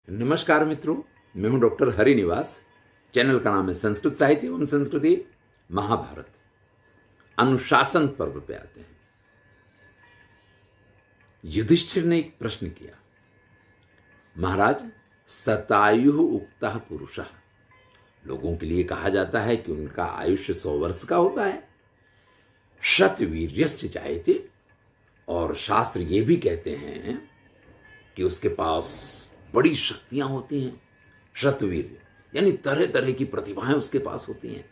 नमस्कार मित्रों, मैं हूं डॉक्टर हरिनिवास। चैनल का नाम है संस्कृत साहित्य एवं संस्कृति महाभारत। अनुशासन पर्व पे आते हैं। युधिष्ठिर ने एक प्रश्न किया, महाराज, सतायु उक्तः पुरुषः, लोगों के लिए कहा जाता है कि उनका आयुष्य 100 वर्ष का होता है। शतवीर्यश्च जायते, और शास्त्र ये भी कहते हैं कि उसके पास बड़ी शक्तियां होती हैं। शतवीर्य यानी तरह तरह की प्रतिभाएं उसके पास होती हैं।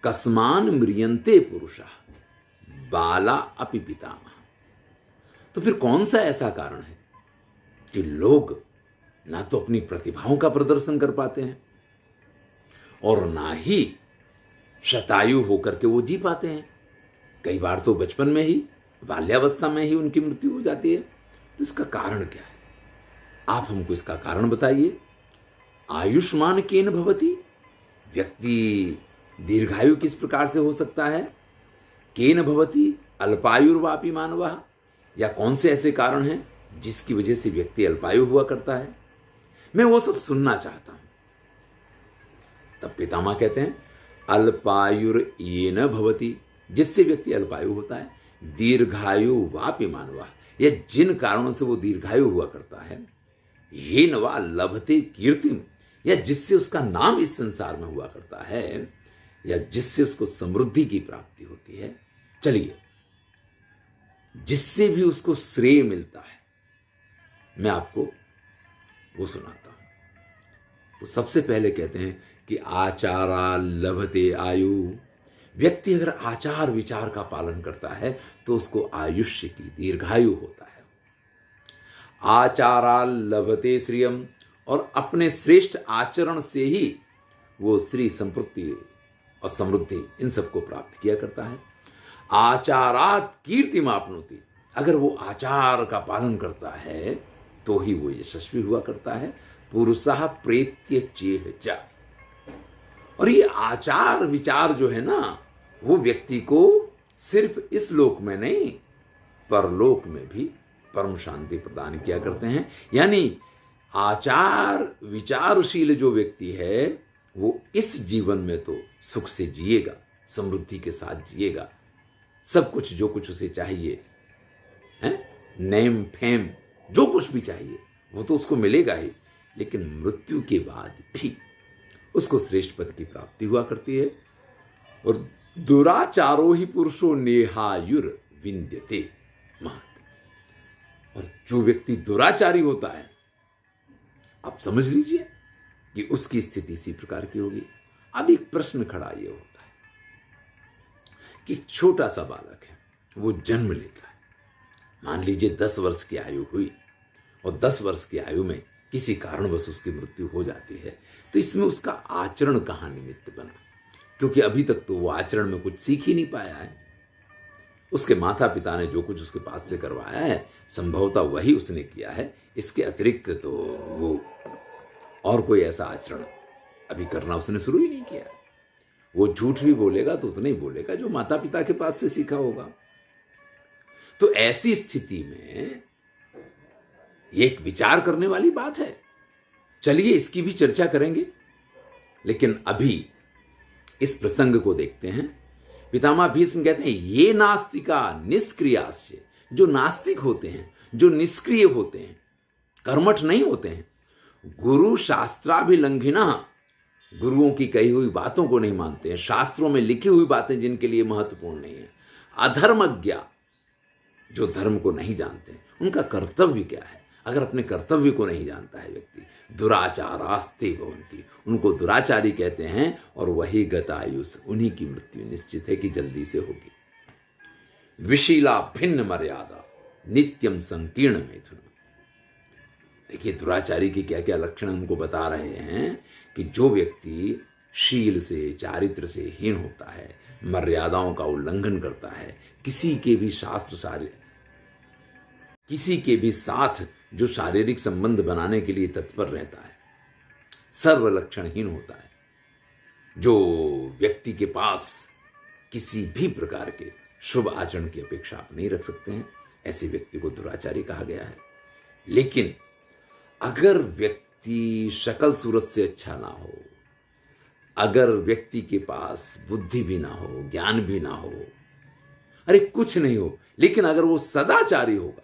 कस्मान म्रियन्ते पुरुषः बाला अपि पितामह। तो फिर कौन सा ऐसा कारण है कि लोग ना तो अपनी प्रतिभाओं का प्रदर्शन कर पाते हैं और ना ही शतायु होकर के वो जी पाते हैं। कई बार तो बचपन में ही, बाल्यावस्था में ही उनकी मृत्यु हो जाती है। तो इसका कारण क्या है? आप हमको इसका कारण बताइए। आयुष्मान केन भवति, व्यक्ति दीर्घायु किस प्रकार से हो सकता है? केन भवति अल्पायुर्वापि मानवः, या कौन से ऐसे कारण हैं जिसकी वजह से व्यक्ति अल्पायु हुआ करता है? मैं वो सब सुनना चाहता हूं। तब पितामह कहते हैं, अल्पायुर येन भवति, जिससे व्यक्ति अल्पायु होता है। दीर्घायु वापि मानवः, या जिन कारणों से वो दीर्घायु हुआ करता है। ये नवा लभते कीर्तिम, या जिससे उसका नाम इस संसार में हुआ करता है, या जिससे उसको समृद्धि की प्राप्ति होती है। चलिए, जिससे भी उसको श्रेय मिलता है, मैं आपको वो सुनाता हूं। तो सबसे पहले कहते हैं कि आचारा लभते आयु। व्यक्ति अगर आचार विचार का पालन करता है तो उसको आयुष्य की दीर्घायु होता है। आचारा लभते श्रियम, और अपने श्रेष्ठ आचरण से ही वो श्री संपत्ति और समृद्धि इन सबको प्राप्त किया करता है। आचारात कीर्तिमाप्नोति, अगर वो आचार का पालन करता है तो ही वो यशस्वी हुआ करता है। पुरुषः प्रेत्य चेह च, और ये आचार विचार जो है ना, वो व्यक्ति को सिर्फ इस लोक में नहीं, परलोक में भी परम शांति प्रदान किया करते हैं। यानी आचार विचारशील जो व्यक्ति है वो इस जीवन में तो सुख से जिएगा, समृद्धि के साथ जिएगा। सब कुछ जो कुछ उसे चाहिए है, नेम फेम जो कुछ भी चाहिए वो तो उसको मिलेगा ही, लेकिन मृत्यु के बाद भी उसको श्रेष्ठ पद की प्राप्ति हुआ करती है। और दुराचारो ही पुरुषो नेहायुर विंद्यते महत्, और जो व्यक्ति दुराचारी होता है, आप समझ लीजिए कि उसकी स्थिति इसी प्रकार की होगी। अब एक प्रश्न खड़ा ये होता है कि छोटा सा बालक है, वो जन्म लेता है। मान लीजिए 10 वर्ष की आयु हुई, और 10 वर्ष की आयु में किसी कारणवश उसकी मृत्यु हो जाती है। तो इसमें उसका आचरण कहाँ निमित्त बना? क्योंकि अभी तक तो वो आचरण में कुछ सीख ही नहीं पाया है। उसके माता पिता ने जो कुछ उसके पास से करवाया है, संभवतः वही उसने किया है। इसके अतिरिक्त तो वो और कोई ऐसा आचरण अभी करना उसने शुरू ही नहीं किया। वो झूठ भी बोलेगा तो उतना ही बोलेगा जो माता पिता के पास से सीखा होगा। तो ऐसी स्थिति में ये एक विचार करने वाली बात है। चलिए, इसकी भी चर्चा करेंगे, लेकिन अभी इस प्रसंग को देखते हैं। पितामह भीष्म कहते हैं, ये नास्तिका निष्क्रियास्य, जो नास्तिक होते हैं, जो निष्क्रिय होते हैं, कर्मठ नहीं होते हैं, गुरु शास्त्राभिलंघिना, गुरुओं की कही हुई बातों को नहीं मानते हैं, शास्त्रों में लिखी हुई बातें जिनके लिए महत्वपूर्ण नहीं है, अधर्मज्ञ, जो धर्म को नहीं जानते, उनका कर्तव्य क्या है? अगर अपने कर्तव्य को नहीं जानता है व्यक्ति, दुराचारास्ते भवन्ति, उनको दुराचारी कहते हैं, और वही गतायुष, उन्हीं की मृत्यु निश्चित है कि जल्दी से होगी। विशीला भिन्न मर्यादा नित्यम संकीर्ण मैथुन। देखिए, दुराचारी की क्या क्या लक्षण उनको बता रहे हैं कि जो व्यक्ति शील से, चारित्र से हीन होता है, मर्यादाओं का उल्लंघन करता है, किसी के भी साथ जो शारीरिक संबंध बनाने के लिए तत्पर रहता है, सर्वलक्षणहीन होता है, जो व्यक्ति के पास किसी भी प्रकार के शुभ आचरण की अपेक्षा आप नहीं रख सकते हैं, ऐसे व्यक्ति को दुराचारी कहा गया है। लेकिन अगर व्यक्ति शक्ल सूरत से अच्छा ना हो, अगर व्यक्ति के पास बुद्धि भी ना हो, ज्ञान भी ना हो, अरे कुछ नहीं हो, लेकिन अगर वो सदाचारी होगा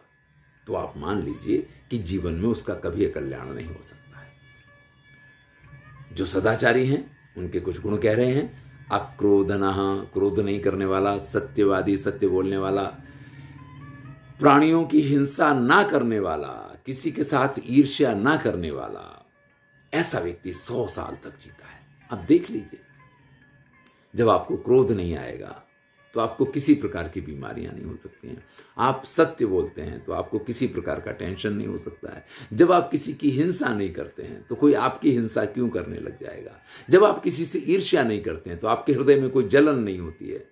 तो आप मान लीजिए कि जीवन में उसका कभी कल्याण नहीं हो सकता है। जो सदाचारी हैं उनके कुछ गुण कह रहे हैं। अक्रोधनः, क्रोध नहीं करने वाला, सत्यवादी, सत्य बोलने वाला, प्राणियों की हिंसा ना करने वाला, किसी के साथ ईर्ष्या ना करने वाला, ऐसा व्यक्ति 100 साल तक जीता है। अब देख लीजिए, जब आपको क्रोध नहीं आएगा तो आपको किसी प्रकार की बीमारियां नहीं हो सकती हैं। आप सत्य बोलते हैं तो आपको किसी प्रकार का टेंशन नहीं हो सकता है। जब आप किसी की हिंसा नहीं करते हैं तो कोई आपकी हिंसा क्यों करने लग जाएगा। जब आप किसी से ईर्ष्या नहीं करते हैं तो आपके हृदय में कोई जलन नहीं होती है।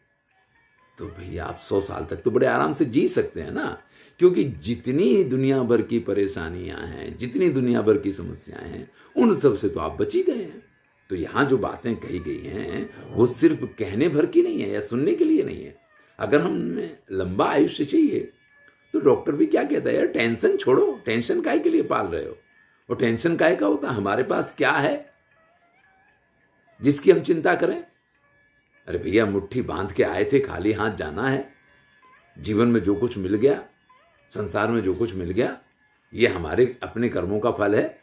तो भैया आप 100 साल तक तो बड़े आराम से जी सकते हैं ना, क्योंकि जितनी दुनिया भर की परेशानियां हैं, जितनी दुनिया भर की समस्याएं हैं, उन सब से तो आप बच ही गए हैं। तो यहां जो बातें कही गई हैं वो सिर्फ कहने भर की नहीं है या सुनने के लिए नहीं है। अगर हमें लंबा आयुष्य चाहिए तो डॉक्टर भी क्या कहता है, यार टेंशन छोड़ो, टेंशन काहे के लिए पाल रहे हो, और टेंशन काहे का होता है, हमारे पास क्या है जिसकी हम चिंता करें। अरे भैया मुट्ठी बांध के आए थे, खाली हाथ जाना है। जीवन में जो कुछ मिल गया, संसार में जो कुछ मिल गया, ये हमारे अपने कर्मों का फल है।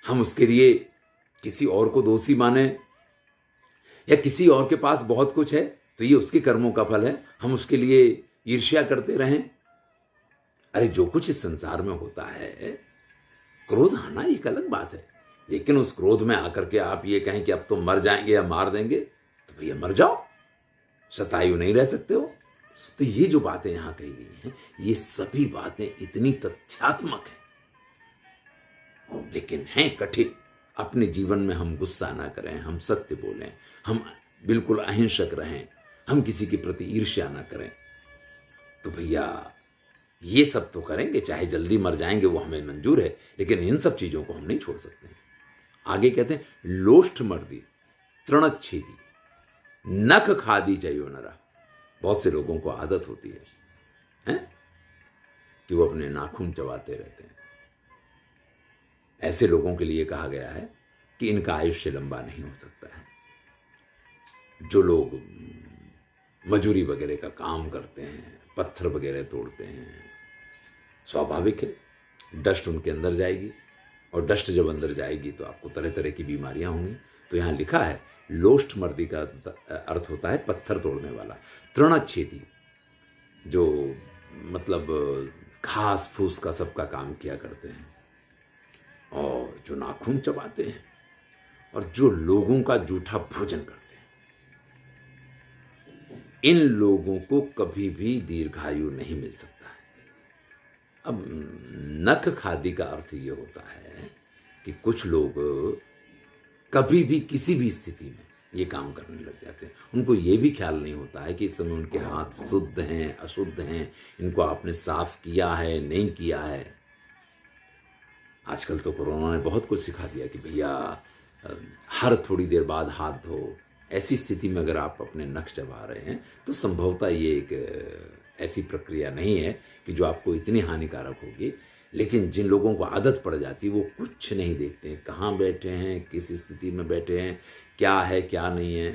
हम उसके लिए किसी और को दोषी माने या किसी और के पास बहुत कुछ है तो ये उसके कर्मों का फल है, हम उसके लिए ईर्ष्या करते रहें। अरे जो कुछ इस संसार में होता है, क्रोध आना एक अलग बात है, लेकिन उस क्रोध में आकर के आप ये कहें कि अब तो मर जाएंगे या मार देंगे, तो भैया मर जाओ, शतायु नहीं रह सकते हो। तो ये जो बातें यहां कही गई हैं, ये सभी बातें इतनी तथ्यात्मक हैं, लेकिन हैं कठिन। अपने जीवन में हम गुस्सा ना करें, हम सत्य बोलें, हम बिल्कुल अहिंसक रहें, हम किसी के प्रति ईर्ष्या ना करें, तो भैया ये सब तो करेंगे, चाहे जल्दी मर जाएंगे वो हमें मंजूर है, लेकिन इन सब चीजों को हम नहीं छोड़ सकते। आगे कहते हैं लोष्ठ मर्दी तृणच्छेदी नख खादी जयो नरा। बहुत से लोगों को आदत होती है कि वो अपने नाखून चबाते रहते हैं। ऐसे लोगों के लिए कहा गया है कि इनका आयुष्य लंबा नहीं हो सकता है। जो लोग मजूरी वगैरह का काम करते हैं, पत्थर वगैरह तोड़ते हैं, स्वाभाविक है डस्ट उनके अंदर जाएगी, और डस्ट जब अंदर जाएगी तो आपको तरह तरह की बीमारियां होंगी। तो यहां लिखा है लोष्ठ मर्दी का अर्थ होता है पत्थर तोड़ने वाला। तृणच्छेदी जो मतलब घास फूस का सबका काम किया करते हैं, और जो नाखून चबाते हैं, और जो लोगों का जूठा भोजन करते हैं, इन लोगों को कभी भी दीर्घायु नहीं मिल सकता है। अब नख खादी का अर्थ ये होता है कि कुछ लोग कभी भी किसी भी स्थिति में ये काम करने लग जाते हैं। उनको ये भी ख्याल नहीं होता है कि इस समय उनके हाथ शुद्ध हैं अशुद्ध हैं, इनको आपने साफ किया है नहीं किया है। आजकल तो कोरोना ने बहुत कुछ सिखा दिया कि भैया हर थोड़ी देर बाद हाथ धो। ऐसी स्थिति में अगर आप अपने नख चबा रहे हैं तो संभवतः ये एक ऐसी प्रक्रिया नहीं है कि जो आपको इतनी हानिकारक होगी, लेकिन जिन लोगों को आदत पड़ जाती है वो कुछ नहीं देखते हैं, कहाँ बैठे हैं, किस स्थिति में बैठे हैं, क्या है क्या नहीं है,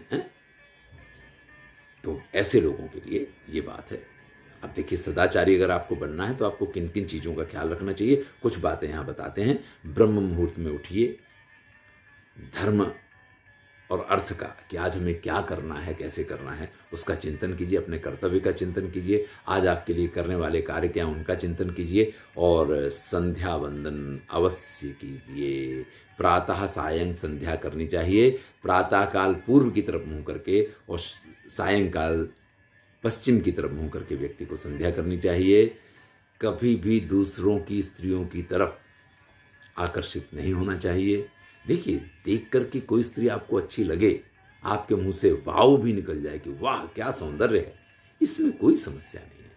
तो ऐसे लोगों के लिए ये बात है। अब देखिए सदाचारी अगर आपको बनना है तो आपको किन किन चीज़ों का ख्याल रखना चाहिए, कुछ बातें यहाँ बताते हैं। ब्रह्म मुहूर्त में उठिए, धर्म और अर्थ का कि आज हमें क्या करना है, कैसे करना है, उसका चिंतन कीजिए, अपने कर्तव्य का चिंतन कीजिए, आज आपके लिए करने वाले कार्य क्या हैं उनका चिंतन कीजिए, और संध्या वंदन अवश्य कीजिए। प्रातः सायं संध्या करनी चाहिए, प्रातः काल पूर्व की तरफ मुँह करके और सायंकाल पश्चिम की तरफ मुँह करके व्यक्ति को संध्या करनी चाहिए। कभी भी दूसरों की स्त्रियों की तरफ आकर्षित नहीं होना चाहिए। देखिए देख करके कोई स्त्री आपको अच्छी लगे, आपके मुंह से वाव भी निकल जाए कि वाह क्या सौंदर्य है, इसमें कोई समस्या नहीं है।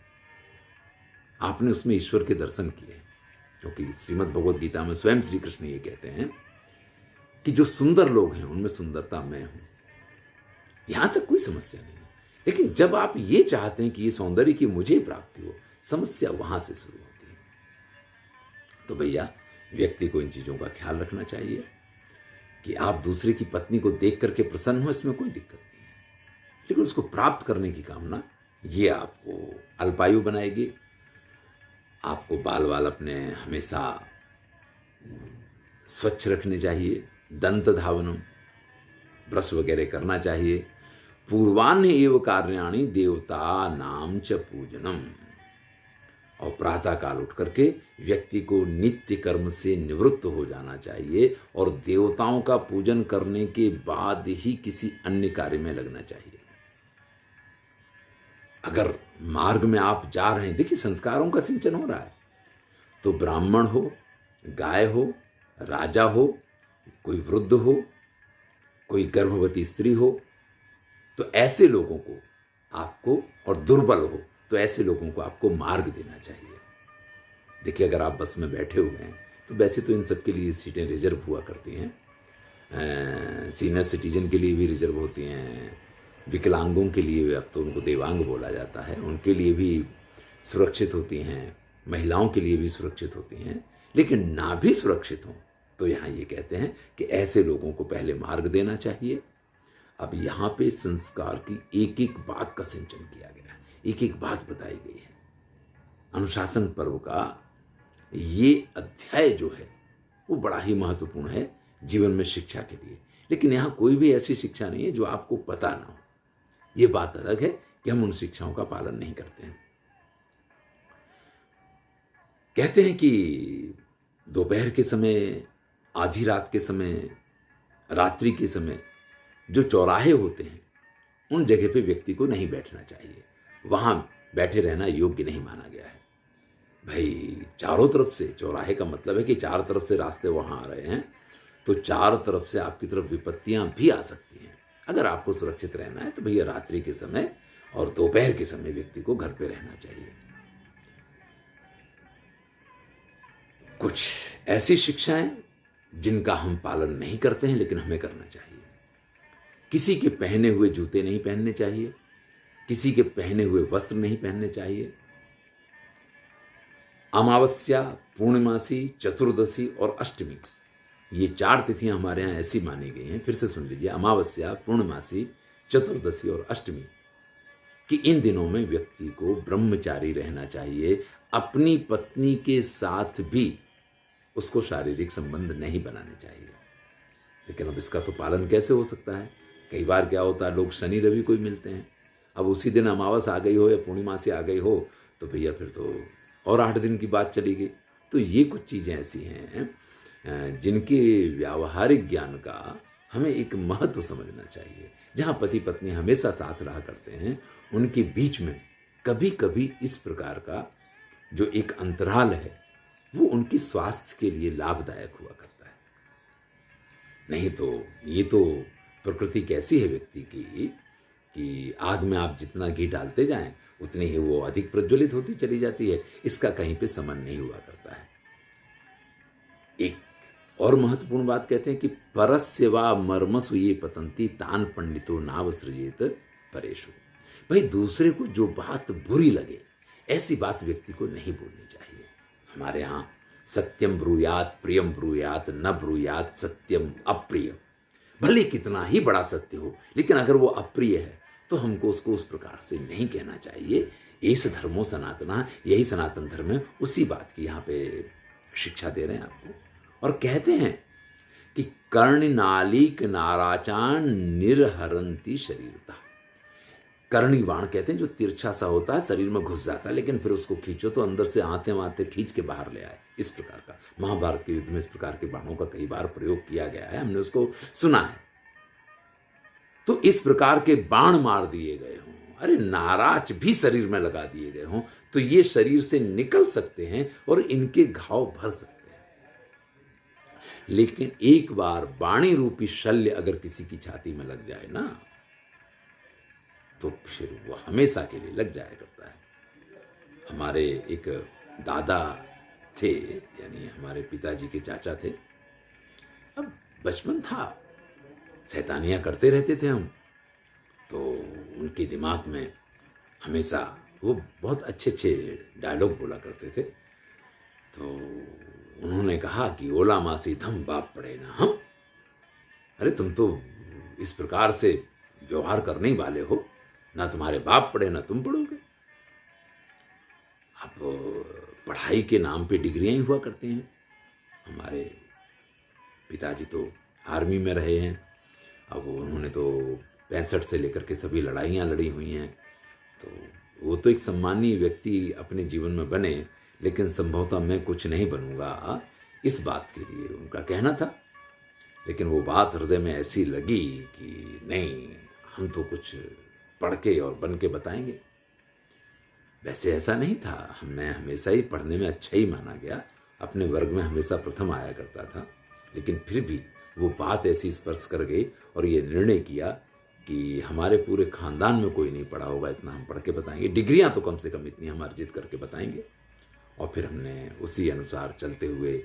आपने उसमें ईश्वर के दर्शन किए, क्योंकि श्रीमद् भगवद गीता में स्वयं श्री कृष्ण ये कहते हैं कि जो सुंदर लोग हैं उनमें सुंदरता मैं हूं। यहां तक कोई समस्या नहीं है, लेकिन जब आप ये चाहते हैं कि ये सौंदर्य की मुझे प्राप्ति हो, समस्या वहां से शुरू होती है। तो भैया व्यक्ति को इन चीज़ों का ख्याल रखना चाहिए कि आप दूसरे की पत्नी को देख करके प्रसन्न हो, इसमें कोई दिक्कत नहीं है, लेकिन उसको प्राप्त करने की कामना, ये आपको अल्पायु बनाएगी। आपको बाल वाल अपने हमेशा स्वच्छ रखने चाहिए, दंत धावनम, ब्रश वगैरह करना चाहिए। पूर्वान्ह एव कार्याणि देवता नाम च पूजनम, और प्रातः काल उठ करके व्यक्ति को नित्य कर्म से निवृत्त हो जाना चाहिए और देवताओं का पूजन करने के बाद ही किसी अन्य कार्य में लगना चाहिए। अगर मार्ग में आप जा रहे हैं, देखिए संस्कारों का सिंचन हो रहा है, तो ब्राह्मण हो, गाय हो, राजा हो, कोई वृद्ध हो, कोई गर्भवती स्त्री हो, तो ऐसे लोगों को आपको, और दुर्बल हो तो ऐसे लोगों को आपको मार्ग देना चाहिए। देखिए अगर आप बस में बैठे हुए हैं तो वैसे तो इन सब के लिए सीटें रिजर्व हुआ करती हैं, सीनियर सिटीजन के लिए भी रिजर्व होती हैं, विकलांगों के लिए, अब तो उनको देवांग बोला जाता है, उनके लिए भी सुरक्षित होती हैं, महिलाओं के लिए भी सुरक्षित होती हैं। लेकिन ना भी सुरक्षित हों तो यहाँ ये कहते हैं कि ऐसे लोगों को पहले मार्ग देना चाहिए। अब यहाँ पे संस्कार की एक एक बात का सिंचन किया गया है, एक एक बात बताई गई है। अनुशासन पर्व का ये अध्याय जो है वो बड़ा ही महत्वपूर्ण है जीवन में शिक्षा के लिए। लेकिन यहाँ कोई भी ऐसी शिक्षा नहीं है जो आपको पता ना हो। ये बात अलग है कि हम उन शिक्षाओं का पालन नहीं करते हैं। कहते हैं कि दोपहर के समय, आधी रात के समय, रात्रि के समय जो चौराहे होते हैं उन जगह पे व्यक्ति को नहीं बैठना चाहिए, वहां बैठे रहना योग्य नहीं माना गया है। भाई चारों तरफ से, चौराहे का मतलब है कि चार तरफ से रास्ते वहां आ रहे हैं, तो चार तरफ से आपकी तरफ विपत्तियां भी आ सकती हैं। अगर आपको सुरक्षित रहना है तो भैया रात्रि के समय और दोपहर के समय व्यक्ति को घर पे रहना चाहिए। कुछ ऐसी शिक्षाएं जिनका हम पालन नहीं करते हैं लेकिन हमें करना चाहिए। किसी के पहने हुए जूते नहीं पहनने चाहिए, किसी के पहने हुए वस्त्र नहीं पहनने चाहिए। अमावस्या, पूर्णिमासी, चतुर्दशी और अष्टमी, ये चार तिथियां हमारे यहां ऐसी मानी गई हैं। फिर से सुन लीजिए, अमावस्या, पूर्णिमासी, चतुर्दशी और अष्टमी, कि इन दिनों में व्यक्ति को ब्रह्मचारी रहना चाहिए। अपनी पत्नी के साथ भी उसको शारीरिक संबंध नहीं बनाने चाहिए। लेकिन अब इसका तो पालन कैसे हो सकता है? कई बार क्या होता है, लोग शनि रवि को ही मिलते हैं। अब उसी दिन अमावस आ गई हो या पूर्णिमा से आ गई हो तो भैया फिर तो और 8 दिन की बात चली गई। तो ये कुछ चीज़ें ऐसी हैं जिनके व्यावहारिक ज्ञान का हमें एक महत्व समझना चाहिए। जहाँ पति पत्नी हमेशा साथ रहा करते हैं, उनके बीच में कभी कभी इस प्रकार का जो एक अंतराल है वो उनकी स्वास्थ्य के लिए लाभदायक हुआ करता है। नहीं तो ये तो प्रकृति कैसी है व्यक्ति की कि आग में आप जितना घी डालते जाएं उतनी ही वो अधिक प्रज्वलित होती चली जाती है। इसका कहीं पे समन नहीं हुआ करता है। एक और महत्वपूर्ण बात कहते हैं कि परस्य वा मर्मसु ये पतंती तान पंडितो नाव सृजेत परेशु। भाई दूसरे को जो बात बुरी लगे ऐसी बात व्यक्ति को नहीं बोलनी चाहिए। हमारे यहाँ सत्यम ब्रूयात प्रियम ब्रूयात न ब्रूयात सत्यम अप्रिय। भले कितना ही बड़ा सत्य हो लेकिन अगर वो अप्रिय है तो हमको उसको उस प्रकार से नहीं कहना चाहिए। इस धर्मो सनातना, यही सनातन धर्म है। उसी बात की यहाँ पे शिक्षा दे रहे हैं आपको। और कहते हैं कि कर्णनालिक नाराचान निर्हरंती शरीरता। कर्णी बाण कहते हैं जो तिरछा सा होता है, शरीर में घुस जाता है, लेकिन फिर उसको खींचो तो अंदर से आते आते खींच के बाहर ले आए। इस प्रकार का महाभारत के युद्ध में इस प्रकार के बाणों का कई बार प्रयोग किया गया है, हमने उसको सुना है। तो इस प्रकार के बाण मार दिए गए हों, अरे नाराज भी शरीर में लगा दिए गए हों तो ये शरीर से निकल सकते हैं और इनके घाव भर सकते हैं। लेकिन एक बार वाणी रूपी शल्य अगर किसी की छाती में लग जाए ना तो फिर वो हमेशा के लिए लग जाया करता है। हमारे एक दादा थे, यानी हमारे पिताजी के चाचा थे। अब बचपन था, शैतानियां करते रहते थे हम, तो उनके दिमाग में हमेशा वो बहुत अच्छे अच्छे डायलॉग बोला करते थे। तो उन्होंने कहा कि ओला मासी थम बाप पड़े ना हम। अरे तुम तो इस प्रकार से व्यवहार करने ही वाले हो, ना तुम्हारे बाप पढ़े ना तुम पढ़ोगे। अब पढ़ाई के नाम पे डिग्रियां ही हुआ करती हैं। हमारे पिताजी तो आर्मी में रहे हैं, अब उन्होंने तो 65 से लेकर के सभी लड़ाइयाँ लड़ी हुई हैं, तो वो तो एक सम्मानीय व्यक्ति अपने जीवन में बने, लेकिन संभवतः मैं कुछ नहीं बनूंगा, इस बात के लिए उनका कहना था। लेकिन वो बात हृदय में ऐसी लगी कि नहीं, हम तो कुछ पढ़ के और बन के बताएंगे। वैसे ऐसा नहीं था, मैं हमेशा ही पढ़ने में अच्छा ही माना गया, अपने वर्ग में हमेशा प्रथम आया करता था, लेकिन फिर भी वो बात ऐसी स्पर्श कर गई और ये निर्णय किया कि हमारे पूरे खानदान में कोई नहीं पढ़ा होगा, इतना हम पढ़ के बताएंगे, डिग्रियां तो कम से कम इतनी हम अर्जित करके बताएंगे। और फिर हमने उसी अनुसार चलते हुए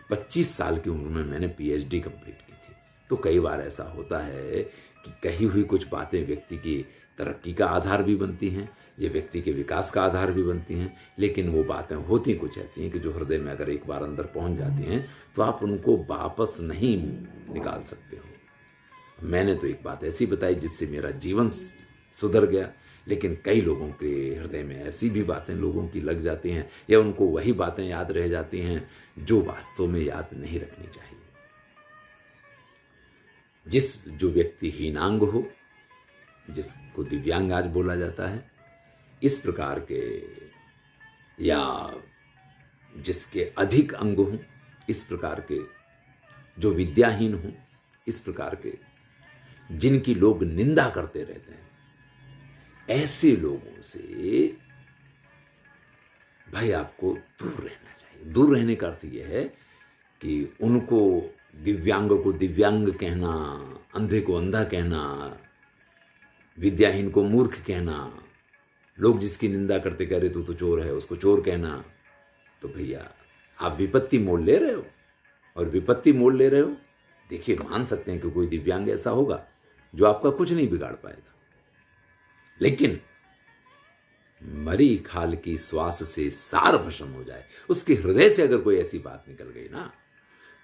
25 साल की उम्र में मैंने PhD कंप्लीट की थी। तो कई बार ऐसा होता है कि कही हुई कुछ बातें व्यक्ति की तरक्की का आधार भी बनती हैं, ये व्यक्ति के विकास का आधार भी बनती हैं, लेकिन वो बातें होती कुछ ऐसी हैं कि जो हृदय में अगर एक बार अंदर पहुंच जाती हैं तो आप उनको वापस नहीं निकाल सकते हो। मैंने तो एक बात ऐसी बताई जिससे मेरा जीवन सुधर गया, लेकिन कई लोगों के हृदय में ऐसी भी बातें लोगों की लग जाती हैं, या उनको वही बातें याद रह जाती हैं जो वास्तव में याद नहीं रखनी चाहिए। जो व्यक्ति हीनांग हो, जिसको दिव्यांग आज बोला जाता है, इस प्रकार के, या जिसके अधिक अंग हों, इस प्रकार के, जो विद्याहीन हों, इस प्रकार के, जिनकी लोग निंदा करते रहते हैं, ऐसे लोगों से भाई आपको दूर रहना चाहिए। दूर रहने का अर्थ यह है कि उनको, दिव्यांग को दिव्यांग कहना, अंधे को अंधा कहना, विद्याहीन को मूर्ख कहना, लोग जिसकी निंदा करते कह रहे तू तो चोर है, उसको चोर कहना, तो भैया आप विपत्ति मोल ले रहे हो। और विपत्ति मोल ले रहे हो, देखिए मान सकते हैं कि कोई दिव्यांग ऐसा होगा जो आपका कुछ नहीं बिगाड़ पाएगा, लेकिन मरी खाल की श्वास से सार भस्म हो जाए, उसके हृदय से अगर कोई ऐसी बात निकल गई ना,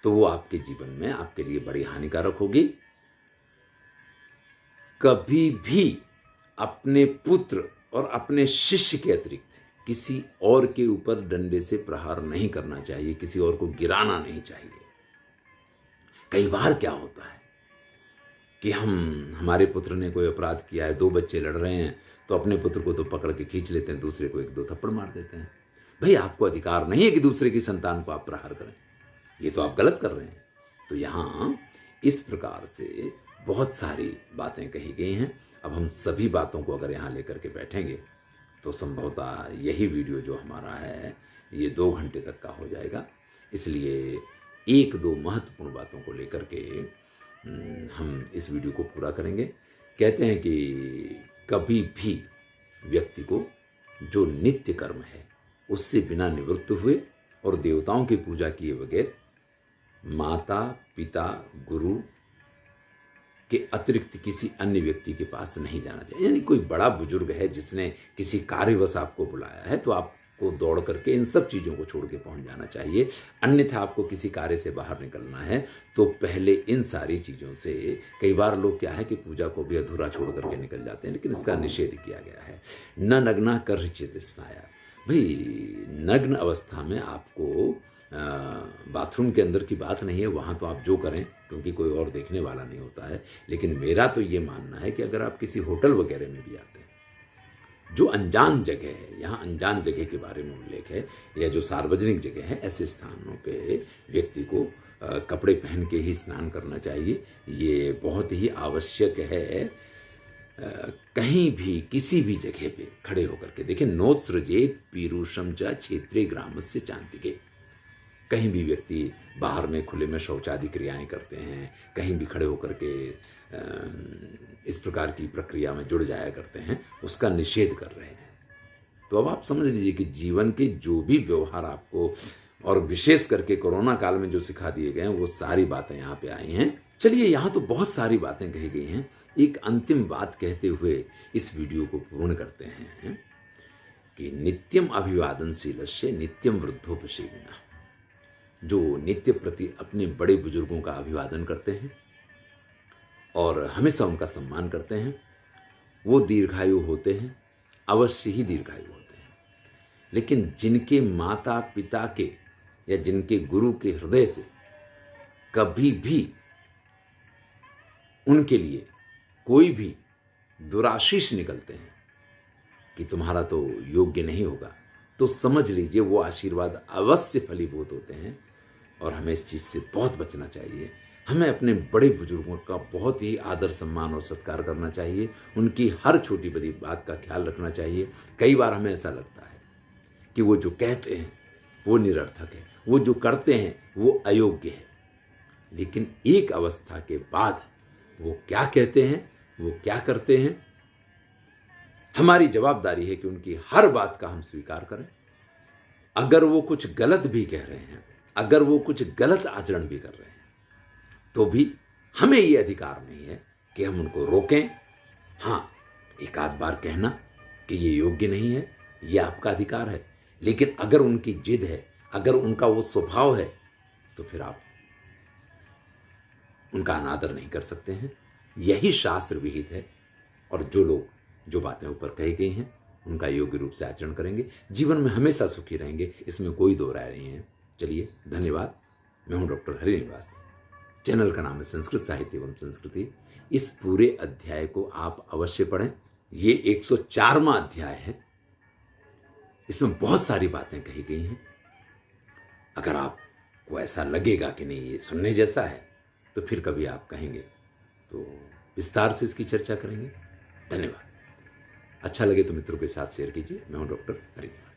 तो वो आपके जीवन में आपके लिए बड़ी हानिकारक होगी। कभी भी अपने पुत्र और अपने शिष्य के अतिरिक्त किसी और के ऊपर डंडे से प्रहार नहीं करना चाहिए, किसी और को गिराना नहीं चाहिए। कई बार क्या होता है कि हमारे पुत्र ने कोई अपराध किया है, 2 बच्चे लड़ रहे हैं, तो अपने पुत्र को तो पकड़ के खींच लेते हैं, दूसरे को 1-2 थप्पड़ मार देते हैं। भाई आपको अधिकार नहीं है कि दूसरे की संतान को आप प्रहार करें, ये तो आप गलत कर रहे हैं। तो यहाँ इस प्रकार से बहुत सारी बातें कही गई हैं। अब हम सभी बातों को अगर यहाँ लेकर के बैठेंगे तो संभवतः यही वीडियो जो हमारा है ये 2 घंटे तक का हो जाएगा। इसलिए 1-2 महत्वपूर्ण बातों को लेकर के हम इस वीडियो को पूरा करेंगे। कहते हैं कि कभी भी व्यक्ति को जो नित्य कर्म है उससे बिना निवृत्त हुए और देवताओं की पूजा किए बगैर माता पिता गुरु के अतिरिक्त किसी अन्य व्यक्ति के पास नहीं जाना चाहिए। यानी कोई बड़ा बुजुर्ग है जिसने किसी कार्यवश आपको बुलाया है तो आपको दौड़ करके इन सब चीज़ों को छोड़ के पहुंच जाना चाहिए। अन्यथा आपको किसी कार्य से बाहर निकलना है तो पहले इन सारी चीज़ों से, कई बार लोग क्या है कि पूजा को भी अधूरा छोड़ करके निकल जाते हैं, लेकिन इसका निषेध किया गया है। न नग्ना कर चित स्नाया, भाई नग्न अवस्था में आपको बाथरूम के अंदर की बात नहीं है, वहाँ तो आप जो करें क्योंकि कोई और देखने वाला नहीं होता है। लेकिन मेरा तो ये मानना है कि अगर आप किसी होटल वगैरह में भी आते हैं, जो अनजान जगह है, यहाँ अनजान जगह के बारे में उल्लेख है, या जो सार्वजनिक जगह है, ऐसे स्थानों पे व्यक्ति को कपड़े पहन के ही स्नान करना चाहिए। ये बहुत ही आवश्यक है। कहीं भी किसी भी जगह पे खड़े होकर के देखिए, नो सृजेत पीरूषम च क्षेत्रीय ग्रामस्य चांतिके। कहीं भी व्यक्ति बाहर में खुले में शौचादि क्रियाएं करते हैं, कहीं भी खड़े होकर के इस प्रकार की प्रक्रिया में जुड़ जाया करते हैं, उसका निषेध कर रहे हैं। तो अब आप समझ लीजिए कि जीवन के जो भी व्यवहार आपको, और विशेष करके कोरोना काल में जो सिखा दिए गए हैं, वो सारी बातें यहाँ पे आई हैं। चलिए, यहाँ तो बहुत सारी बातें कही गई हैं, एक अंतिम बात कहते हुए इस वीडियो को पूर्ण करते हैं कि नित्यम अभिवादनशीलस्य नित्यम वृद्धोपसेविनः। जो नित्य प्रति अपने बड़े बुजुर्गों का अभिवादन करते हैं और हमेशा उनका सम्मान करते हैं, वो दीर्घायु होते हैं, अवश्य ही दीर्घायु होते हैं। लेकिन जिनके माता पिता के या जिनके गुरु के हृदय से कभी भी उनके लिए कोई भी दुराशीष निकलते हैं कि तुम्हारा तो योग्य नहीं होगा, तो समझ लीजिए वो आशीर्वाद अवश्य फलीभूत होते हैं। और हमें इस चीज़ से बहुत बचना चाहिए। हमें अपने बड़े बुजुर्गों का बहुत ही आदर सम्मान और सत्कार करना चाहिए, उनकी हर छोटी बड़ी बात का ख्याल रखना चाहिए। कई बार हमें ऐसा लगता है कि वो जो कहते हैं वो निरर्थक है, वो जो करते हैं वो अयोग्य है, लेकिन एक अवस्था के बाद वो क्या कहते हैं, वो क्या करते हैं, हमारी जवाबदारी है कि उनकी हर बात का हम स्वीकार करें। अगर वो कुछ गलत भी कह रहे हैं, अगर वो कुछ गलत आचरण भी कर रहे हैं, तो भी हमें ये अधिकार नहीं है कि हम उनको रोकें। हाँ, एक आध बार कहना कि ये योग्य नहीं है, ये आपका अधिकार है, लेकिन अगर उनकी जिद है, अगर उनका वो स्वभाव है, तो फिर आप उनका अनादर नहीं कर सकते हैं। यही शास्त्र विहित है। और जो लोग जो बातें ऊपर कही गई हैं उनका योग्य रूप से आचरण करेंगे, जीवन में हमेशा सुखी रहेंगे, इसमें कोई दो राय नहीं है। चलिए, धन्यवाद। मैं हूं डॉक्टर हरिनिवास। चैनल का नाम है संस्कृत साहित्य एवं संस्कृति। इस पूरे अध्याय को आप अवश्य पढ़ें। ये 104वां अध्याय है। इसमें बहुत सारी बातें कही गई हैं। अगर आपको ऐसा लगेगा कि नहीं ये सुनने जैसा है, तो फिर कभी आप कहेंगे तो विस्तार से इसकी चर्चा करेंगे। धन्यवाद। अच्छा लगे तो मित्रों के साथ शेयर कीजिए। मैं हूं डॉक्टर हरिनिवास।